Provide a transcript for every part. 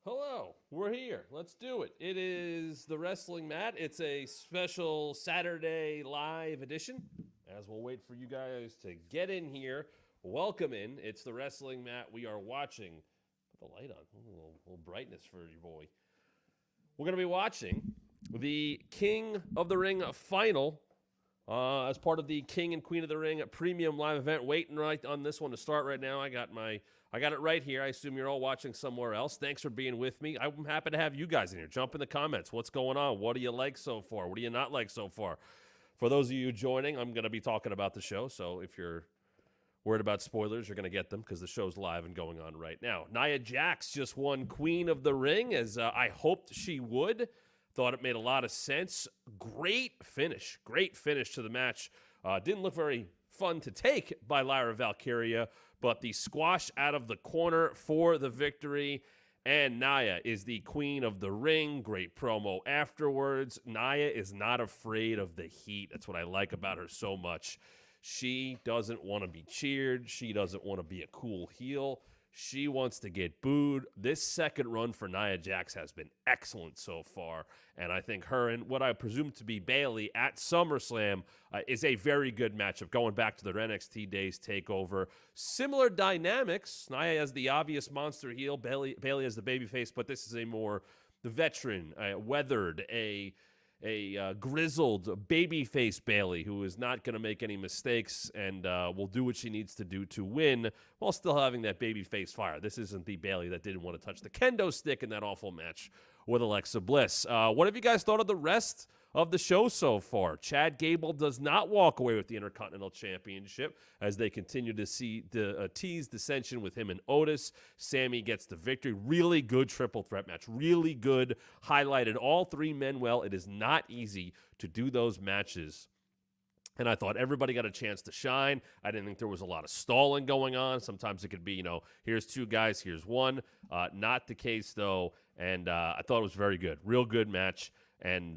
Hello, we're here. Let's do it. It is the Wrestling Mat. It's a special Saturday live edition. As we'll wait for you guys to get in here, welcome in. It's the Wrestling Mat. We are watching. Put the light on. A little brightness for your boy. We're going to be watching the King of the Ring final as part of the King and Queen of the Ring premium live event. Waiting right on this one to start right now. I got it right here. I assume you're all watching somewhere else. Thanks for being with me. I'm happy to have you guys in here. Jump in the comments. What's going on? What do you like so far? What do you not like so far? For those of you joining, I'm going to be talking about the show. So if you're worried about spoilers, you're going to get them because the show's live and going on right now. Nia Jax just won Queen of the Ring, as I hoped she would. Thought it made a lot of sense. Great finish to the match. Didn't look very fun to take by Lyra Valkyria, but the squash out of the corner for the victory. And Nia is the Queen of the Ring. Great promo afterwards. Nia is not afraid of the heat. That's what I like about her so much. She doesn't want to be cheered. She doesn't want to be a cool heel. She wants to get booed. This second run for Nia Jax has been excellent so far, and I think her and what I presume to be Bayley at SummerSlam is a very good matchup, going back to their NXT days takeover. Similar dynamics. Nia as the obvious monster heel, Bayley as the babyface, but this is a more veteran, weathered, a grizzled babyface Bayley who is not going to make any mistakes and will do what she needs to do to win while still having that babyface fire. This isn't the Bayley that didn't want to touch the kendo stick in that awful match with Alexa Bliss. What have you guys thought of the rest of the show so far? Chad Gable does not walk away with the Intercontinental Championship as they continue to tease dissension with him and Otis. Sammy gets the victory. Really good triple threat match. Really good. Highlighted all three men well. It is not easy to do those matches. And I thought everybody got a chance to shine. I didn't think there was a lot of stalling going on. Sometimes it could be, here's two guys, here's one. Not the case, though. And I thought it was very good. Real good match. And,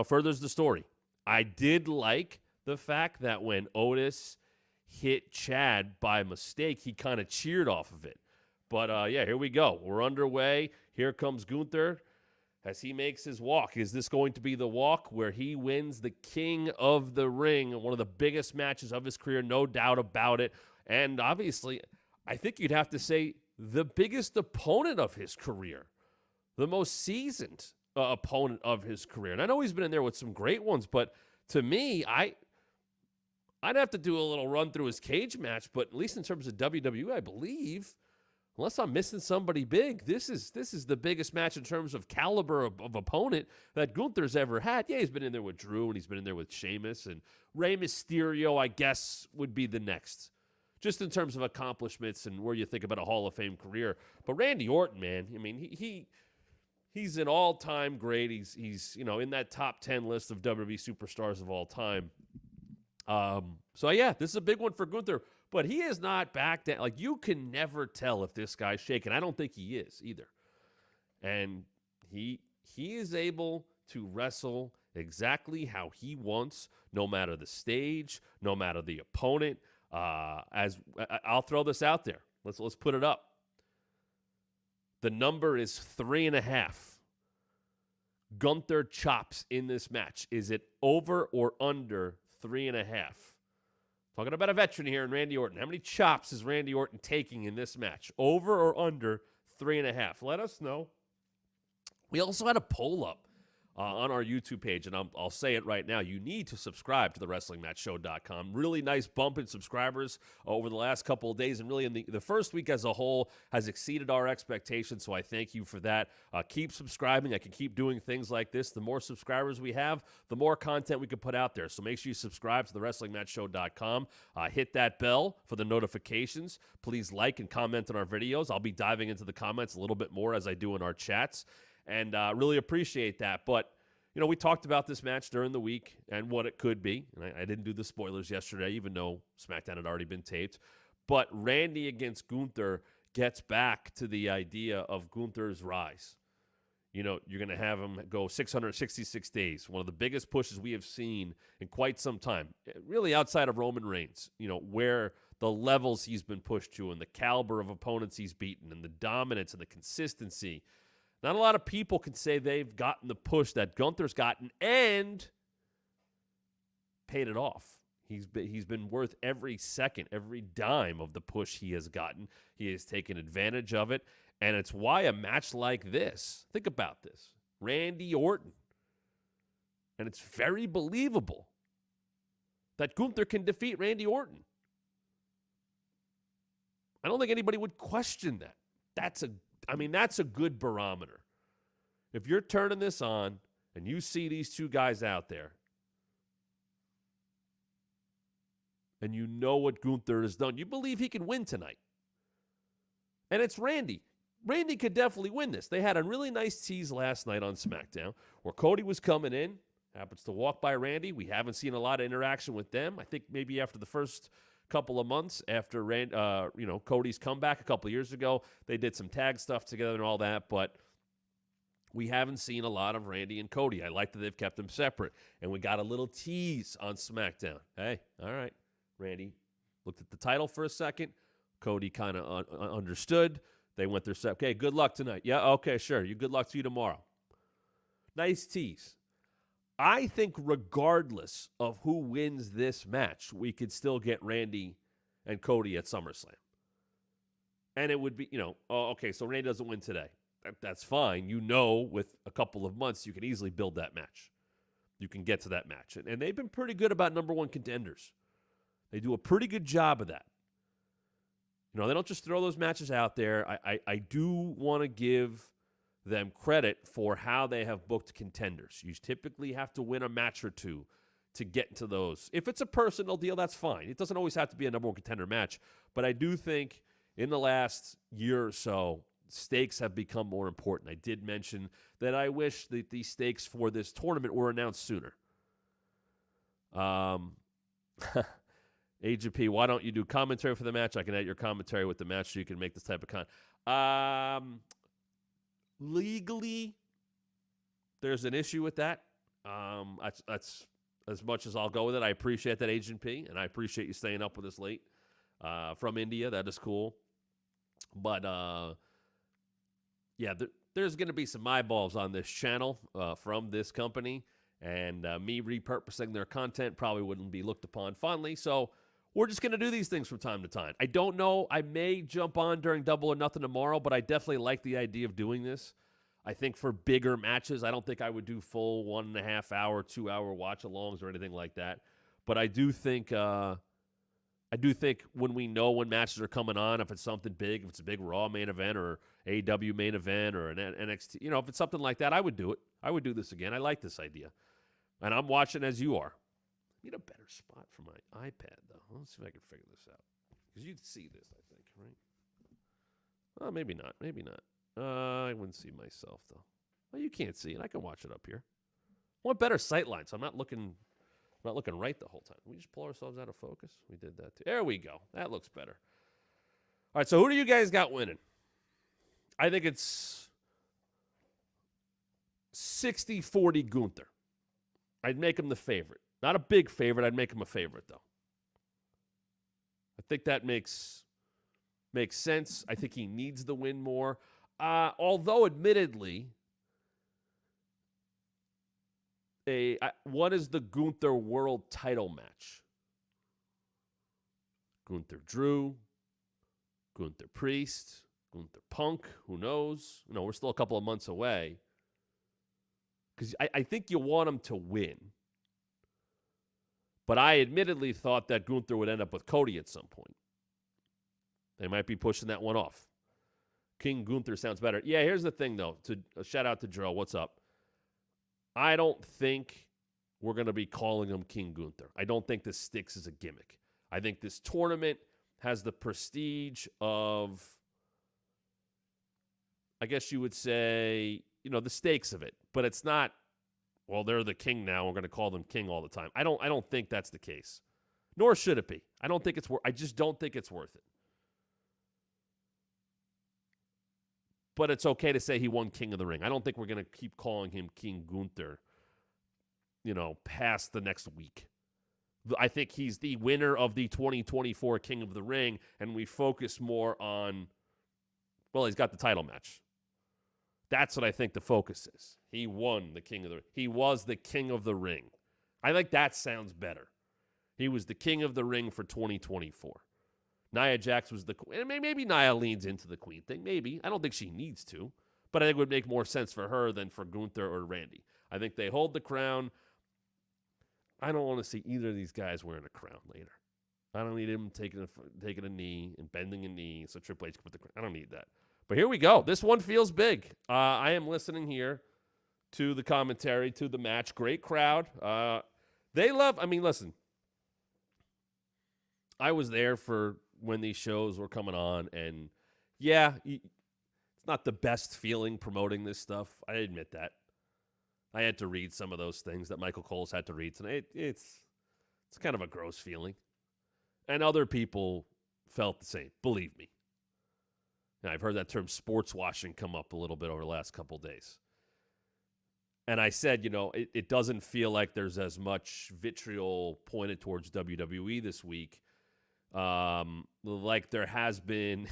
furthers the story. I did like the fact that when Otis hit Chad by mistake, he kind of cheered off of it. But, here we go. We're underway. Here comes Gunther as he makes his walk. Is this going to be the walk where he wins the King of the Ring, one of the biggest matches of his career, no doubt about it. And obviously, I think you'd have to say the biggest opponent of his career, the most seasoned opponent of his career. And I know he's been in there with some great ones, but to me, I'd have to do a little run through his cage match, but at least in terms of WWE, I believe, unless I'm missing somebody big, this is the biggest match in terms of caliber of opponent that Gunther's ever had. Yeah, he's been in there with Drew, and he's been in there with Sheamus, and Rey Mysterio, I guess, would be the next, just in terms of accomplishments and where you think about a Hall of Fame career. But Randy Orton, man, I mean, he's an all-time great. He's in that top 10 list of WWE superstars of all time. So yeah, this is a big one for Gunther, but he is not back down. Like, you can never tell if this guy's shaking. I don't think he is either. And he is able to wrestle exactly how he wants, no matter the stage, no matter the opponent. As I'll throw this out there. Let's put it up. The number is 3.5. Gunther chops in this match. Is it over or under 3.5? Talking about a veteran here in Randy Orton. How many chops is Randy Orton taking in this match? Over or under 3.5? Let us know. We also had a poll up on our YouTube page, and I'll say it right now. You need to subscribe to the WrestlingMatchShow.com. Really nice bump in subscribers over the last couple of days, and really in the first week as a whole has exceeded our expectations, so I thank you for that. Keep subscribing. I can keep doing things like this. The more subscribers we have, the more content we can put out there, so make sure you subscribe to the WrestlingMatchShow.com. Hit that bell for the notifications. Please like and comment on our videos. I'll be diving into the comments a little bit more as I do in our chats. And really appreciate that. But, we talked about this match during the week and what it could be. And I didn't do the spoilers yesterday, even though SmackDown had already been taped. But Randy against Gunther gets back to the idea of Gunther's rise. You're going to have him go 666 days, one of the biggest pushes we have seen in quite some time, really outside of Roman Reigns, where the levels he's been pushed to and the caliber of opponents he's beaten and the dominance and the consistency. Not a lot of people can say they've gotten the push that Gunther's gotten and paid it off. He's been worth every second, every dime of the push he has gotten. He has taken advantage of it, and it's why a match like this, think about this, Randy Orton, and it's very believable that Gunther can defeat Randy Orton. I don't think anybody would question that. That's a good barometer. If you're turning this on and you see these two guys out there, and you know what Gunther has done, you believe he can win tonight. And it's Randy. Randy could definitely win this. They had a really nice tease last night on SmackDown where Cody was coming in, happens to walk by Randy. We haven't seen a lot of interaction with them. I think maybe after the first couple of months after Cody's comeback a couple of years ago, they did some tag stuff together and all that, but we haven't seen a lot of Randy and Cody. I like that they've kept them separate. And we got a little tease on SmackDown. Hey, all right. Randy looked at the title for a second. Cody kind of understood. They went their step. Okay, good luck tonight. Yeah, okay, sure. Good luck to you tomorrow. Nice tease. I think regardless of who wins this match, we could still get Randy and Cody at SummerSlam. And it would be, okay, so Randy doesn't win today. That's fine. With a couple of months, you can easily build that match. You can get to that match. And they've been pretty good about number one contenders. They do a pretty good job of that. They don't just throw those matches out there. I do want to give them credit for how they have booked contenders. You typically have to win a match or two to get into those. If it's a personal deal, that's fine. It doesn't always have to be a number one contender match. But I do think in the last year or so, stakes have become more important. I did mention that I wish that the stakes for this tournament were announced sooner. Agent P, why don't you do commentary for the match? I can edit your commentary with the match so you can make this type of legally, there's an issue with that. That's as much as I'll go with it. I appreciate that, Agent P, and I appreciate you staying up with us late from India. That is cool. But, there's going to be some eyeballs on this channel from this company, and me repurposing their content probably wouldn't be looked upon fondly. So we're just going to do these things from time to time. I don't know. I may jump on during Double or Nothing tomorrow, but I definitely like the idea of doing this. I think for bigger matches, I don't think I would do full 1.5 hour, 2 hour watch-alongs or anything like that. But I do think when we know when matches are coming on, if it's something big, if it's a big Raw main event or AEW main event or an NXT, if it's something like that, I would do it. I would do this again. I like this idea. And I'm watching as you are. I need a better spot for my iPad, though. Let's see if I can figure this out. Because you'd see this, I think, right? Oh, maybe not. Maybe not. I wouldn't see myself, though. Well, you can't see it. I can watch it up here. I want better sight line, so I'm not looking right the whole time. We just pull ourselves out of focus. We did that, too. There we go. That looks better. All right, so who do you guys got winning? I think it's 60-40 Gunther. I'd make him the favorite. Not a big favorite. I'd make him a favorite, though. I think that makes sense. I think he needs the win more. Although, admittedly, what is the Gunther World Title match? Gunther Drew, Gunther Priest, Gunther Punk. Who knows? We're still a couple of months away. Because I think you want him to win. But I admittedly thought that Gunther would end up with Cody at some point. They might be pushing that one off. King Gunther sounds better. Yeah, here's the thing, though. Shout out to Joe. What's up? I don't think we're going to be calling him King Gunther. I don't think this sticks as a gimmick. I think this tournament has the prestige of, I guess you would say, the stakes of it. But it's not, well, they're the king now. We're going to call them king all the time. I don't think that's the case. Nor should it be. I just don't think it's worth it. But it's okay to say he won King of the Ring. I don't think we're going to keep calling him King Gunther, past the next week. I think he's the winner of the 2024 King of the Ring, and we focus more on, well, he's got the title match. That's what I think the focus is. He won the king of the. He was the king of the ring. I think that sounds better. He was the king of the ring for 2024. Nia Jax was the queen. Maybe Nia leans into the queen thing. Maybe. I don't think she needs to. But I think it would make more sense for her than for Gunther or Randy. I think they hold the crown. I don't want to see either of these guys wearing a crown later. I don't need him taking a knee and bending a knee so Triple H can put the crown. I don't need that. But here we go. This one feels big. I am listening here to the commentary, to the match. Great crowd. They love, listen. I was there for when these shows were coming on, and yeah, it's not the best feeling promoting this stuff. I admit that. I had to read some of those things that Michael Cole's had to read tonight. It's kind of a gross feeling. And other people felt the same, believe me. Now, I've heard that term sports washing come up a little bit over the last couple of days. And I said, it doesn't feel like there's as much vitriol pointed towards WWE this week like there has been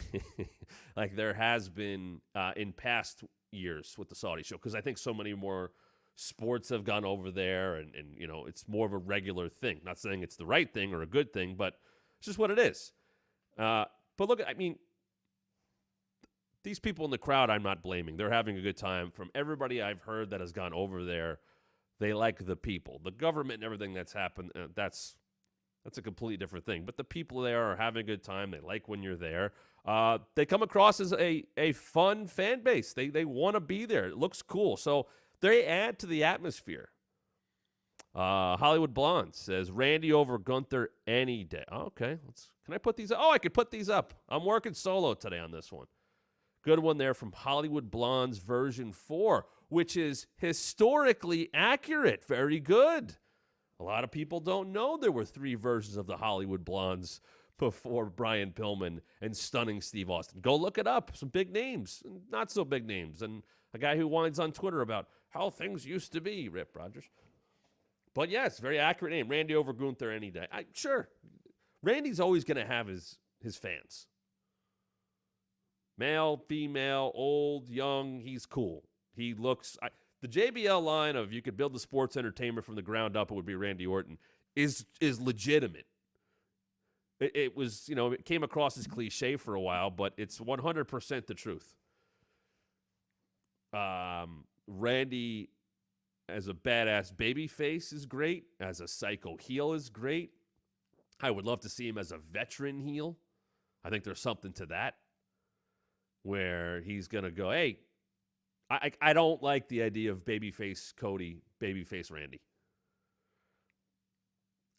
in past years with the Saudi show, because I think so many more sports have gone over there, and it's more of a regular thing. Not saying it's the right thing or a good thing, but it's just what it is. But look, these people in the crowd, I'm not blaming. They're having a good time. From everybody I've heard that has gone over there, they like the people. The government and everything that's happened, that's a completely different thing. But the people there are having a good time. They like when you're there. They come across as a fun fan base. They want to be there. It looks cool. So they add to the atmosphere. Hollywood Blonde says, Randy over Gunther any day. Okay. Can I put these up? Oh, I could put these up. I'm working solo today on this one. Good one there from Hollywood Blonde's version 4, which is historically accurate. Very good. A lot of people don't know there were 3 versions of the Hollywood Blondes before Brian Pillman and stunning Steve Austin. Go look it up. Some big names, not so big names, and a guy who whines on Twitter about how things used to be, Rip Rogers. But yes, very accurate name. Randy over Gunther any day. Sure. Randy's always going to have his fans. Male, female, old, young, he's cool. He looks... the JBL line of you could build the sports entertainment from the ground up, it would be Randy Orton, is legitimate. It was, it came across as cliche for a while, but it's 100% the truth. Randy as a badass babyface is great. As a psycho heel is great. I would love to see him as a veteran heel. I think there's something to that, where he's going to go, hey, I don't like the idea of babyface Cody, babyface Randy.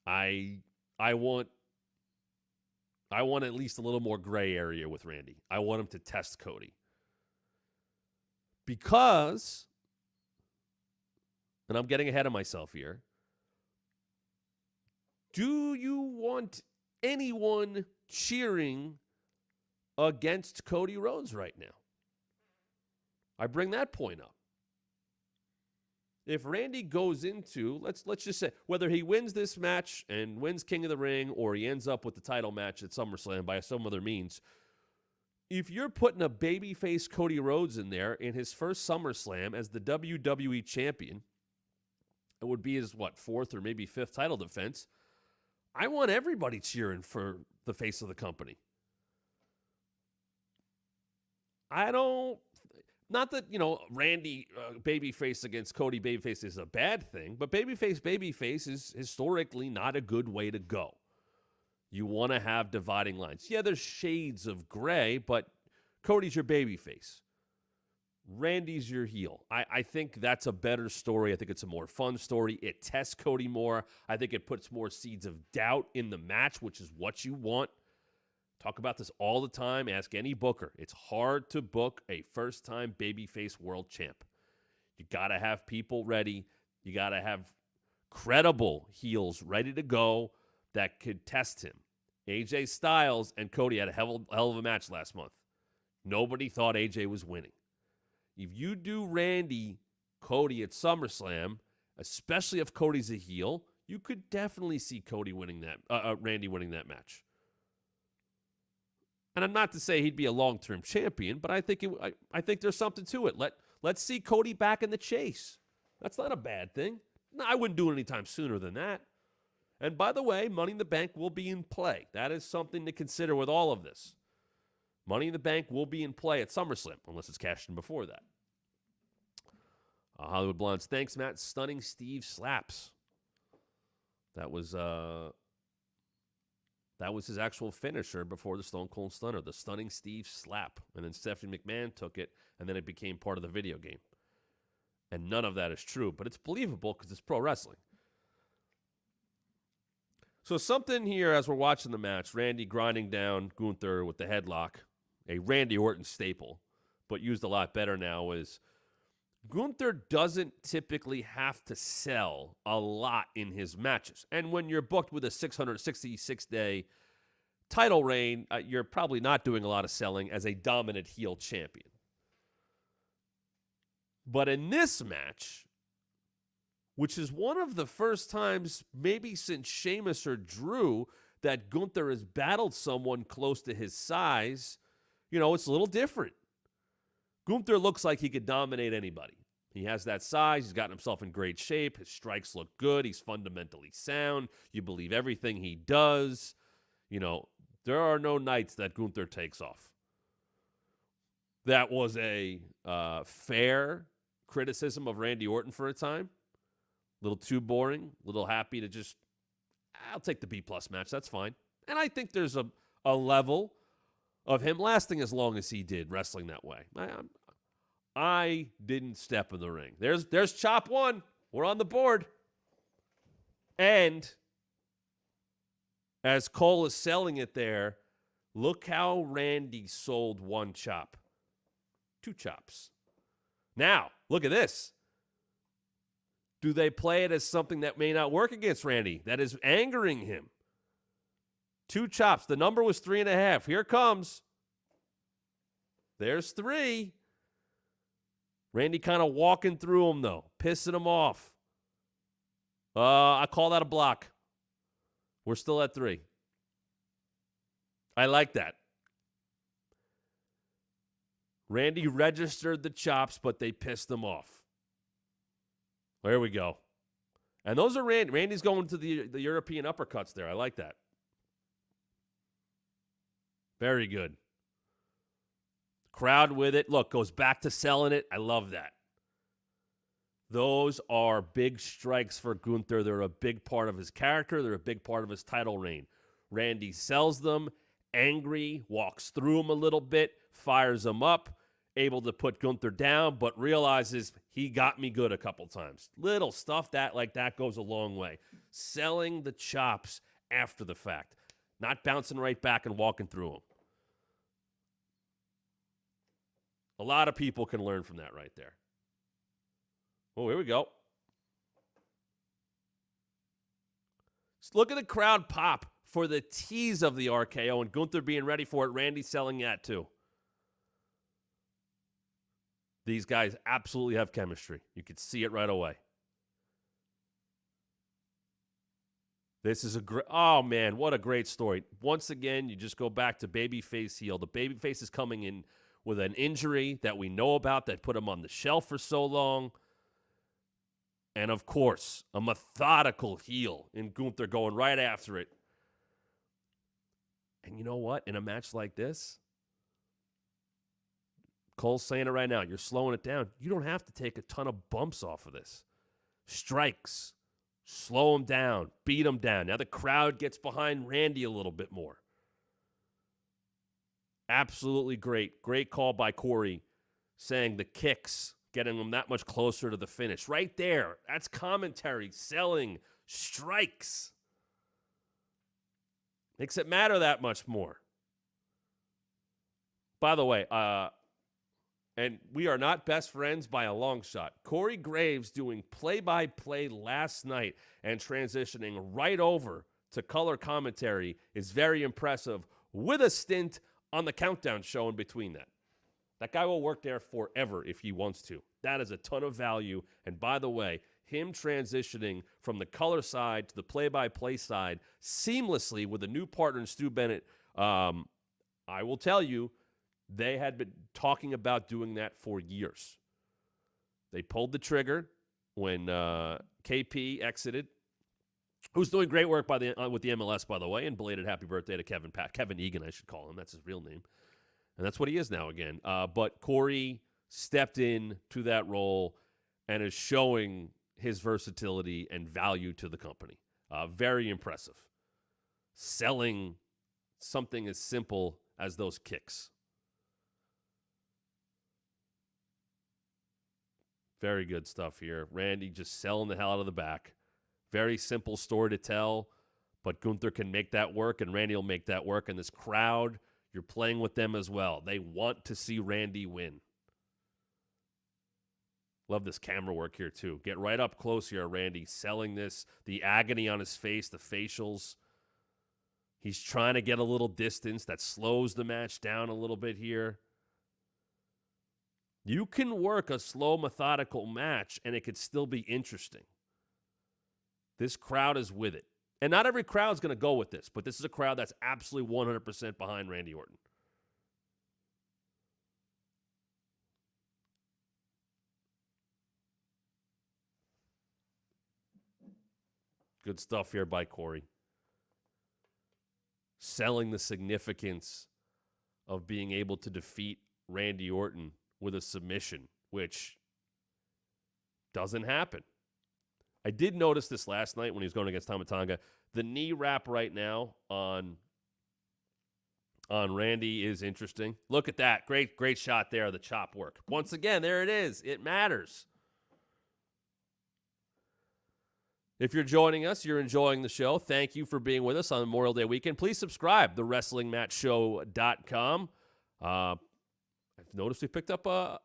I want at least a little more gray area with Randy. I want him to test Cody. Because, and I'm getting ahead of myself here, do you want anyone cheering against Cody Rhodes right now? I bring that point up. If Randy goes into, let's just say, whether he wins this match and wins King of the Ring, or he ends up with the title match at SummerSlam by some other means, if you're putting a babyface Cody Rhodes in there in his first SummerSlam as the WWE champion, it would be his, 4th or maybe 5th title defense. I want everybody cheering for the face of the company. Not that, Randy babyface against Cody babyface is a bad thing, but babyface is historically not a good way to go. You want to have dividing lines. Yeah, there's shades of gray, but Cody's your babyface. Randy's your heel. I think that's a better story. I think it's a more fun story. It tests Cody more. I think it puts more seeds of doubt in the match, which is what you want. Talk about this all the time. Ask any booker. It's hard to book a first-time babyface world champ. You got to have people ready. You got to have credible heels ready to go that could test him. AJ Styles and Cody had a hell of a match last month. Nobody thought AJ was winning. If you do Randy, Cody at SummerSlam, especially if Cody's a heel, you could definitely see Randy winning that match. And I'm not to say he'd be a long-term champion, but I think I think there's something to it. Let's see Cody back in the chase. That's not a bad thing. No, I wouldn't do it any time sooner than that. And by the way, Money in the Bank will be in play. That is something to consider with all of this. Money in the Bank will be in play at SummerSlam, unless it's cashed in before that. Hollywood Blondes, thanks, Matt. Stunning Steve slaps. That was his actual finisher before the Stone Cold Stunner, the Stunning Steve slap. And then Stephanie McMahon took it, and then it became part of the video game. And none of that is true, but it's believable because it's pro wrestling. So something here as we're watching the match, Randy grinding down Gunther with the headlock, a Randy Orton staple, but used a lot better now, is Gunther doesn't typically have to sell a lot in his matches. And when you're booked with a 666-day title reign, you're probably not doing a lot of selling as a dominant heel champion. But in this match, which is one of the first times, maybe since Sheamus or Drew, that Gunther has battled someone close to his size, it's a little different. Gunther looks like he could dominate anybody. He has that size. He's gotten himself in great shape. His strikes look good. He's fundamentally sound. You believe everything he does. There are no nights that Gunther takes off. That was a fair criticism of Randy Orton for a time. A little too boring. A little happy to just, I'll take the B-plus match. That's fine. And I think there's a level of him lasting as long as he did wrestling that way. I didn't step in the ring. There's chop one. We're on the board. And as Cole is selling it there, look how Randy sold one chop. 2 chops. Now, look at this. Do they play it as something that may not work against Randy, that is angering him? 2 chops. The number was 3.5. Here comes. There's 3. Randy kind of walking through him, though, pissing him off. I call that a block. We're still at 3. I like that. Randy registered the chops, but they pissed him off. There we go. And those are Randy. Randy's going to the European uppercuts there. I like that. Very good. Crowd with it. Look, goes back to selling it. I love that. Those are big strikes for Gunther. They're a big part of his character. They're a big part of his title reign. Randy sells them, angry, walks through him a little bit, fires him up, able to put Gunther down, but realizes he got me good a couple times. Little stuff like that goes a long way. Selling the chops after the fact, not bouncing right back and walking through them. A lot of people can learn from that right there. Oh, here we go. Just look at the crowd pop for the tease of the RKO and Gunther being ready for it. Randy selling that too. These guys absolutely have chemistry. You could see it right away. This is oh man, what a great story. Once again, you just go back to babyface heel. The babyface is coming in with an injury that we know about that put him on the shelf for so long. And of course, a methodical heel in Gunther going right after it. And you know what? In a match like this, Cole's saying it right now. You're slowing it down. You don't have to take a ton of bumps off of this. Strikes. Slow him down. Beat him down. Now the crowd gets behind Randy a little bit more. Absolutely great. Great call by Corey saying the kicks, getting him that much closer to the finish. Right there. That's commentary. Selling strikes. Makes it matter that much more. By the way, and we are not best friends by a long shot. Corey Graves doing play-by-play last night and transitioning right over to color commentary is very impressive with a stint on the Countdown show in between that. That guy will work there forever if he wants to. That is a ton of value. And by the way, him transitioning from the color side to the play-by-play side seamlessly with a new partner in Stu Bennett I will tell you, they had been talking about doing that for years. They pulled the trigger when KP exited, who's doing great work with the MLS, by the way, and belated happy birthday to Kevin Egan, I should call him. That's his real name. And that's what he is now again. But Corey stepped in to that role and is showing his versatility and value to the company. Very impressive. Selling something as simple as those kicks. Very good stuff here. Randy just selling the hell out of the back. Very simple story to tell, but Gunther can make that work, and Randy will make that work. And this crowd, you're playing with them as well. They want to see Randy win. Love this camera work here, too. Get right up close here, Randy, selling this. The agony on his face, the facials. He's trying to get a little distance. That slows the match down a little bit here. You can work a slow, methodical match, and it could still be interesting. This crowd is with it. And not every crowd's going to go with this, but this is a crowd that's absolutely 100% behind Randy Orton. Good stuff here by Corey. Selling the significance of being able to defeat Randy Orton with a submission, which doesn't happen. I did notice this last night when he was going against Tama Tonga. The knee wrap right now on Randy is interesting. Look at that. Great shot there, the chop work. Once again, there it is. It matters. If you're joining us, you're enjoying the show. Thank you for being with us on Memorial Day weekend. Please subscribe to WrestlingMatchShow.com. I've noticed we picked up a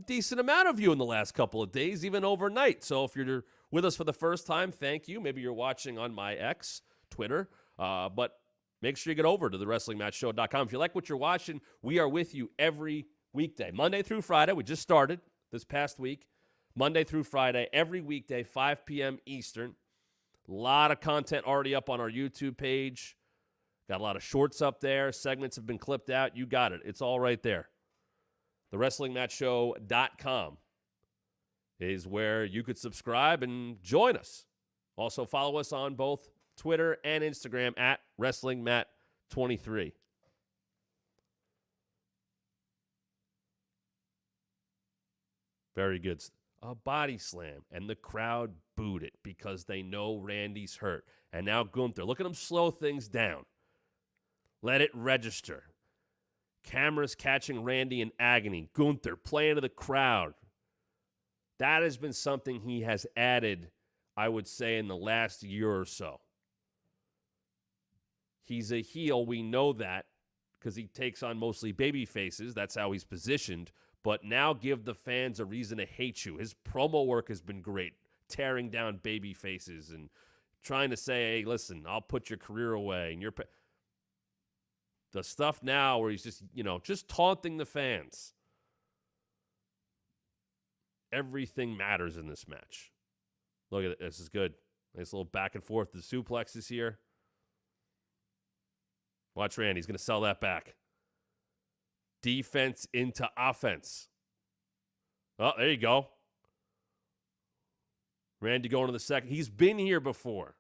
decent amount of you in the last couple of days, even overnight. So if you're with us for the first time, thank you. Maybe you're watching on my X, Twitter. But make sure you get over to TheWrestlingMatchShow.com. If you like what you're watching, we are with you every weekday, Monday through Friday. We just started this past week. Monday through Friday, every weekday, 5 p.m. Eastern. A lot of content already up on our YouTube page. Got a lot of shorts up there. Segments have been clipped out. You got it. It's all right there. TheWrestlingMatchShow.com is where you could subscribe and join us. Also, follow us on both Twitter and Instagram at WrestlingMat23. Very good. A body slam, and the crowd booed it because they know Randy's hurt. And now Gunther, look at him slow things down. Let it register. Cameras catching Randy in agony. Gunther playing to the crowd. That has been something he has added, I would say, in the last year or so. He's a heel. We know that because he takes on mostly baby faces. That's how he's positioned. But now give the fans a reason to hate you. His promo work has been great, tearing down baby faces and trying to say, hey, listen, I'll put your career away. And the stuff now where he's just taunting the fans. Everything matters in this match. Look at it. This is good. Nice little back and forth. The suplexes here. Watch Randy. He's going to sell that back. Defense into offense. Oh, there you go. Randy going to the second. He's been here before.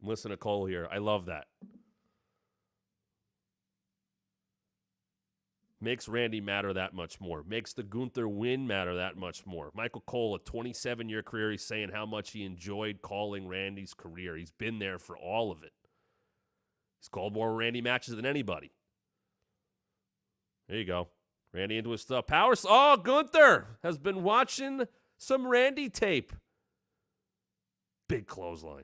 Listen to Cole here. I love that. Makes Randy matter that much more. Makes the Gunther win matter that much more. Michael Cole, a 27-year career, he's saying how much he enjoyed calling Randy's career. He's been there for all of it. He's called more Randy matches than anybody. There you go. Randy into his stuff. Oh, Gunther has been watching some Randy tape. Big clothesline.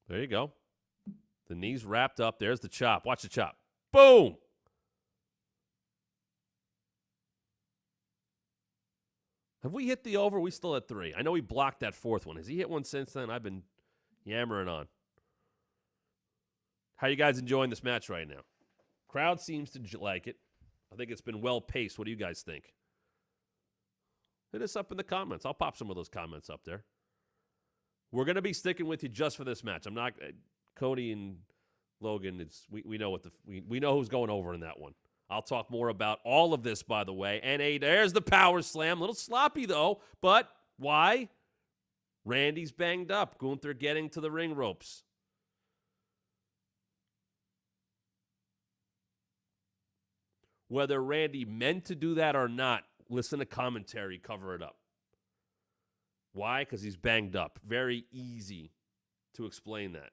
There you go. The knee's wrapped up. There's the chop. Watch the chop. Boom. Have we hit the over? We still at 3. I know he blocked that 4th one. Has he hit one since then? I've been yammering on. How you guys enjoying this match right now? Crowd seems to like it. I think it's been well-paced. What do you guys think? Hit us up in the comments. I'll pop some of those comments up there. We're going to be sticking with you just for this match. I'm not Cody and Logan. We know we know who's going over in that one. I'll talk more about all of this, by the way. And there's the power slam. A little sloppy, though. But why? Randy's banged up. Gunther getting to the ring ropes. Whether Randy meant to do that or not, listen to commentary, cover it up. Why? Because he's banged up. Very easy to explain that.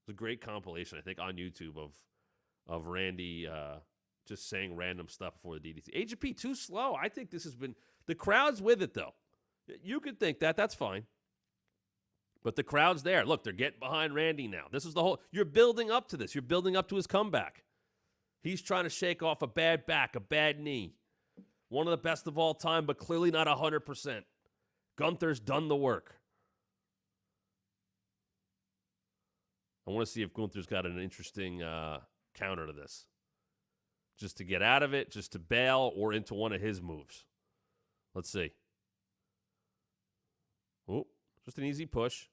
It's a great compilation, I think, on YouTube of Randy just saying random stuff before the DDT. AGP too slow. I think this has been the crowd's with it though. You could think that. That's fine. But the crowd's there. Look, they're getting behind Randy now. This is the whole. You're building up to this. You're building up to his comeback. He's trying to shake off a bad back, a bad knee. One of the best of all time, but clearly not 100%. Gunther's done the work. I want to see if Gunther's got an interesting counter to this. Just to get out of it, just to bail, or into one of his moves. Let's see. Oh, just an easy push.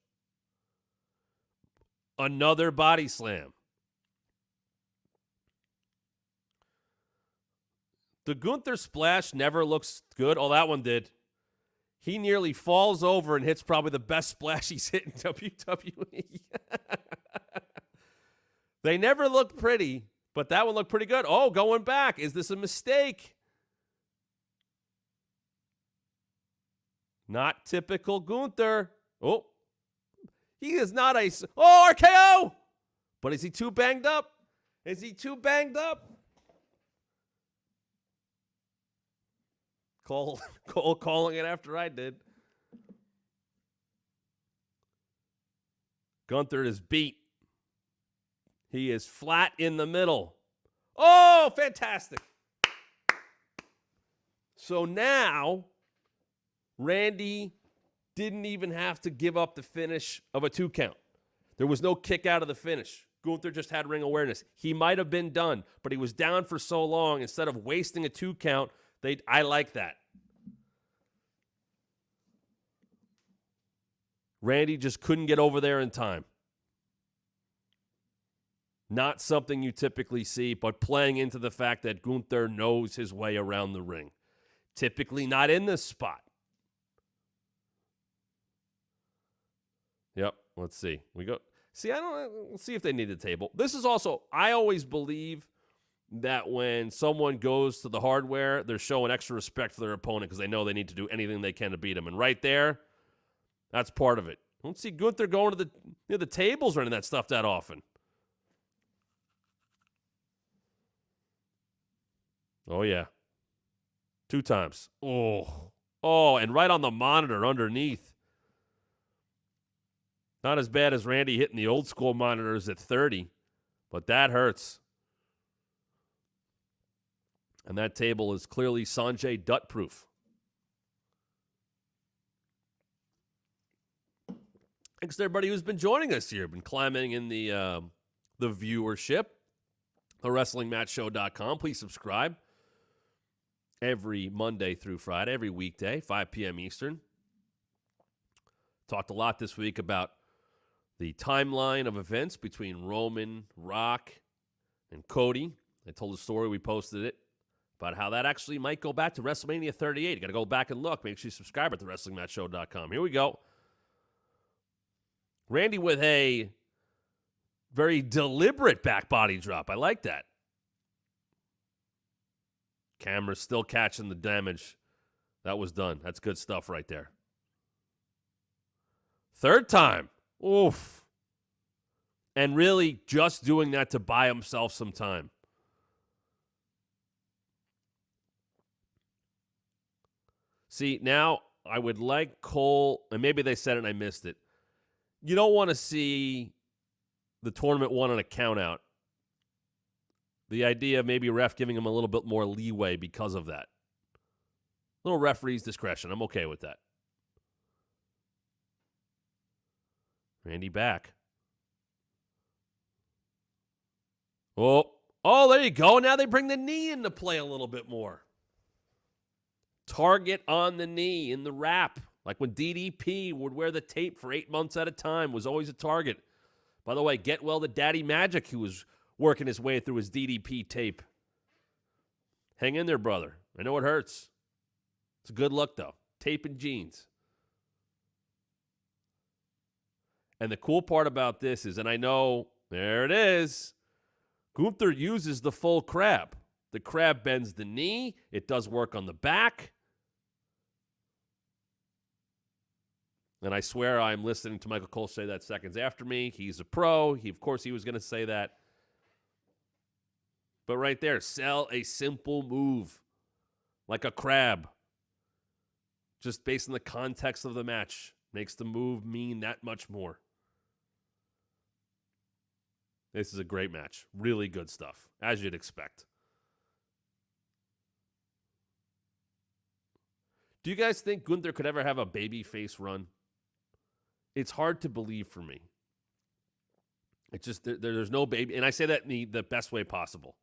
Another body slam. The Gunther splash never looks good. Oh, that one did. He nearly falls over and hits probably the best splash he's hit in WWE. They never look pretty, but that one looked pretty good. Oh, going back. Is this a mistake? Not typical Gunther. Oh, he is not a... Oh, RKO! But is he too banged up? Is he too banged up? Cole calling it after I did. Gunther is beat. He is flat in the middle. Oh, fantastic. So now, Randy didn't even have to give up the finish of a 2 count. There was no kick out of the finish. Gunther just had ring awareness. He might have been done, but he was down for so long. Instead of wasting a 2 count, I like that. Randy just couldn't get over there in time. Not something you typically see, but playing into the fact that Gunther knows his way around the ring. Typically not in this spot. Yep, let's see. We go. See, we'll see if they need a table. This is also, I always believe that when someone goes to the hardware, they're showing extra respect for their opponent because they know they need to do anything they can to beat him. And right there, that's part of it. I don't see Gunther going to the tables or any of that stuff that often. Oh, yeah. 2 times. Oh, and right on the monitor underneath. Not as bad as Randy hitting the old school monitors at 30, but that hurts. And that table is clearly Sanjay Dutt proof. Thanks to everybody who's been joining us here, been climbing in the viewership. TheWrestlingMatchShow.com. Please subscribe every Monday through Friday, every weekday, 5 p.m. Eastern. Talked a lot this week about the timeline of events between Roman, Rock, and Cody. I told a story, we posted it, about how that actually might go back to WrestleMania 38. You got to go back and look. Make sure you subscribe at TheWrestlingMatchShow.com. Here we go. Randy with a very deliberate back body drop. I like that. Camera's still catching the damage. That was done. That's good stuff right there. 3rd time. Oof. And really just doing that to buy himself some time. See, now I would like Cole, and maybe they said it and I missed it. You don't want to see the tournament won on a count out The idea of maybe a ref giving him a little bit more leeway because of that. Little referee's discretion. I'm okay with that. Randy back. Oh, there you go. Now they bring the knee into play a little bit more. Target on the knee in the wrap. Like when DDP would wear the tape for 8 months at a time, was always a target. By the way, get well to Daddy Magic, who was working his way through his DDP tape. Hang in there, brother. I know it hurts. It's a good look, though. Tape and jeans. And the cool part about this is, and I know, there it is, Gunther uses the full crab. The crab bends the knee. It does work on the back. And I swear I'm listening to Michael Cole say that seconds after me. He's a pro. Of course, he was going to say that. But right there, sell a simple move like a crab. Just based on the context of the match. Makes the move mean that much more. This is a great match. Really good stuff, as you'd expect. Do you guys think Gunther could ever have a babyface run? It's hard to believe for me. It's just, there's no baby. And I say that in the best way possible.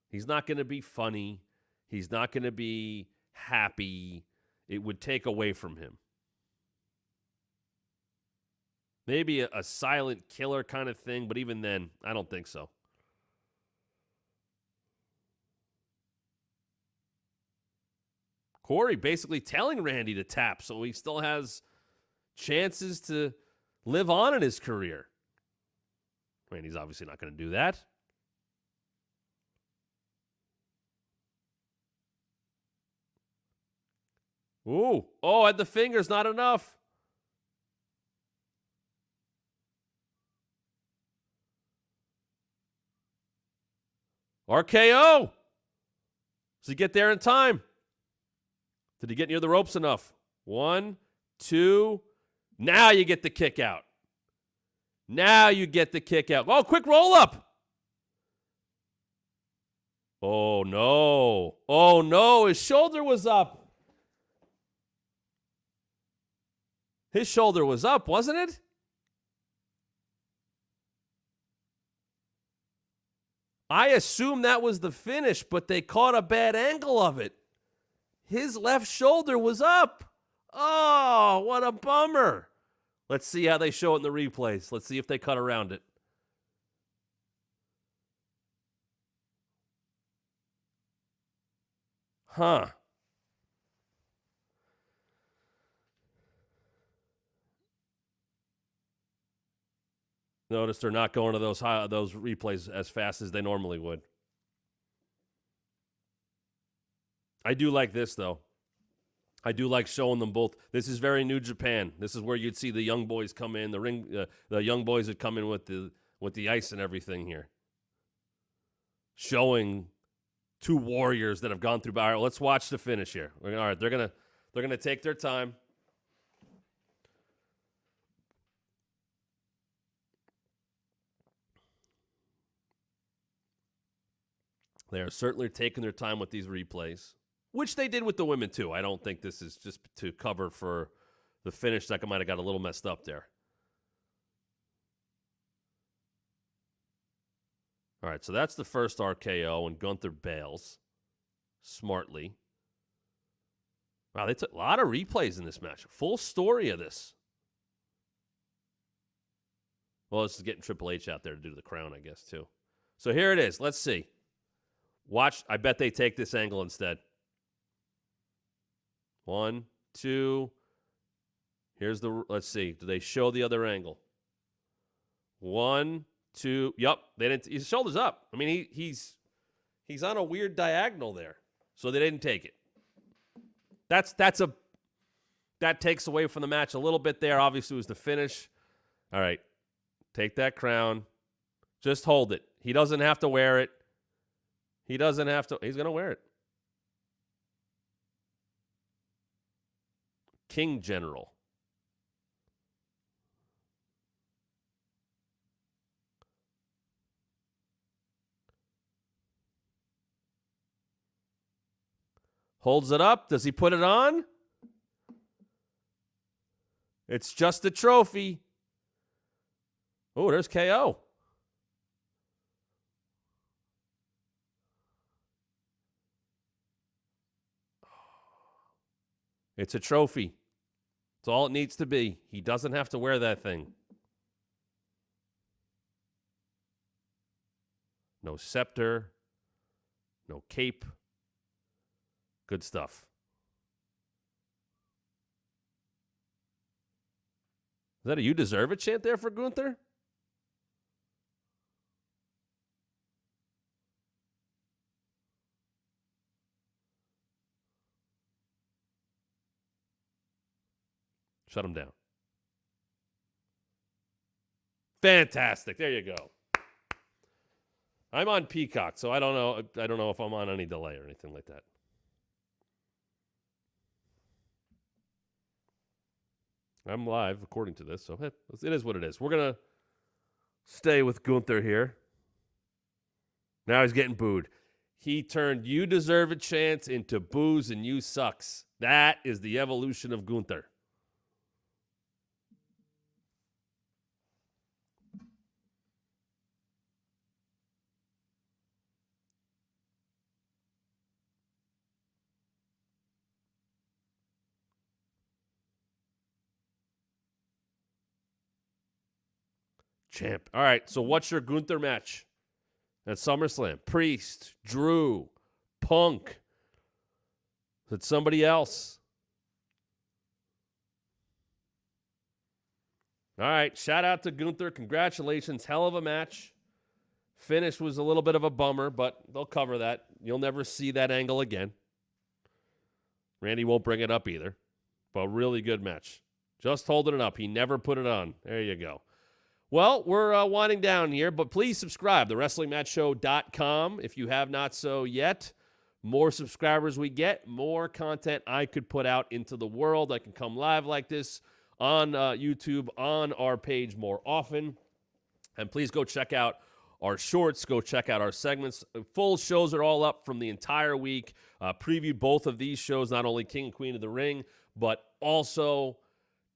He's not going to be funny. He's not going to be happy. It would take away from him. Maybe a silent killer kind of thing, but even then, I don't think so. Corey basically telling Randy to tap so he still has chances to live on in his career. Randy's obviously not going to do that. Ooh. Oh, at the fingers, not enough. RKO. Does he get there in time? Did he get near the ropes enough? 1, 2. Now you get the kick out. Now you get the kick out. Oh, quick roll up. Oh, no. Oh, no. His shoulder was up. His shoulder was up, wasn't it? I assume that was the finish, but they caught a bad angle of it. His left shoulder was up. Oh, what a bummer. Let's see how they show it in the replays. Let's see if they cut around it. Huh. Notice they're not going to those replays as fast as they normally would. I do like this, though. I do like showing them both. This is very New Japan. This is where you'd see the young boys come in. The young boys would come in with the ice and everything here, showing two warriors that have gone through. All right, let's watch the finish here. All right, they're gonna take their time. They are certainly taking their time with these replays, which they did with the women too. I don't think this is just to cover for the finish that might have got a little messed up there. All right, so that's the first RKO, and Gunther bails smartly. Wow, they took a lot of replays in this match. Full story of this. Well, this is getting Triple H out there to do the crown, I guess, too. So here it is. Let's see. Watch. I bet they take this angle instead. 1, 2. Here's the. Let's see. Do they show the other angle? 1, 2. Yep. They didn't. His shoulder's up. I mean, he's on a weird diagonal there, so they didn't take it. That takes away from the match a little bit there. Obviously, it was the finish. All right. Take that crown. Just hold it. He doesn't have to wear it. He doesn't have to. He's going to wear it. King General. Holds it up. Does he put it on? It's just a trophy. Oh, there's KO. It's a trophy. It's all it needs to be. He doesn't have to wear that thing. No scepter. No cape. Good stuff. Is that a "you deserve it" chant there for Gunther? Shut him down. Fantastic. There you go. I'm on Peacock, so I don't know if I'm on any delay or anything like that. I'm live according to this, so it is what it is. We're going to stay with Gunther here. Now he's getting booed. He turned "you deserve it" chants into boos and "you sucks." That is the evolution of Gunther. Champ. All right, so what's your Gunther match at SummerSlam? Priest, Drew, Punk. Is it somebody else? All right, shout out to Gunther. Congratulations. Hell of a match. Finish was a little bit of a bummer, but they'll cover that. You'll never see that angle again. Randy won't bring it up either. But really good match. Just holding it up. He never put it on. There you go. Well, we're winding down here, but please subscribe, thewrestlingmatchshow.com, if you have not so yet. More subscribers we get, more content I could put out into the world. I can come live like this on YouTube, on our page more often. And please go check out our shorts. Go check out our segments. Full shows are all up from the entire week. Preview both of these shows, not only King and Queen of the Ring, but also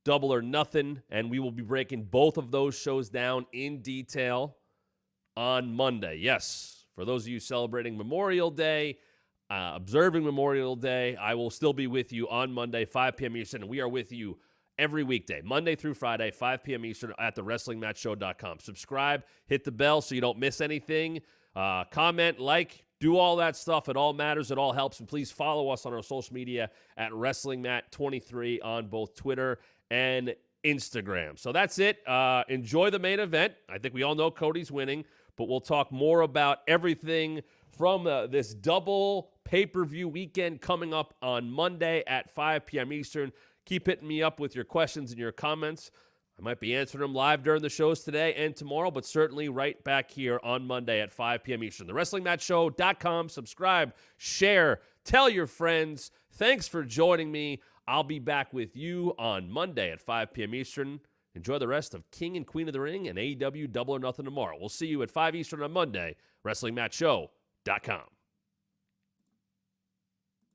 Double or Nothing, and we will be breaking both of those shows down in detail on Monday. Yes, for those of you celebrating Memorial Day, observing Memorial Day, I will still be with you on Monday, 5 p.m. Eastern, and we are with you every weekday, Monday through Friday, 5 p.m. Eastern at thewrestlingmatchshow.com. Subscribe, hit the bell so you don't miss anything. Comment, like, do all that stuff. It all matters. It all helps. And please follow us on our social media at WrestlingMat23 on both Twitter and Instagram. So that's it. Enjoy the main event. I think we all know Cody's winning, but we'll talk more about everything from this double pay-per-view weekend coming up on Monday at 5 p.m. Eastern. Keep hitting me up with your questions and your comments. I might be answering them live during the shows today and tomorrow, but certainly right back here on Monday at 5 p.m. Eastern. TheWrestlingMatchShow.com. Subscribe, share, tell your friends. Thanks for joining me. I'll be back with you on Monday at 5 p.m. Eastern. Enjoy the rest of King and Queen of the Ring and AEW Double or Nothing tomorrow. We'll see you at 5 Eastern on Monday. WrestlingMatchShow.com.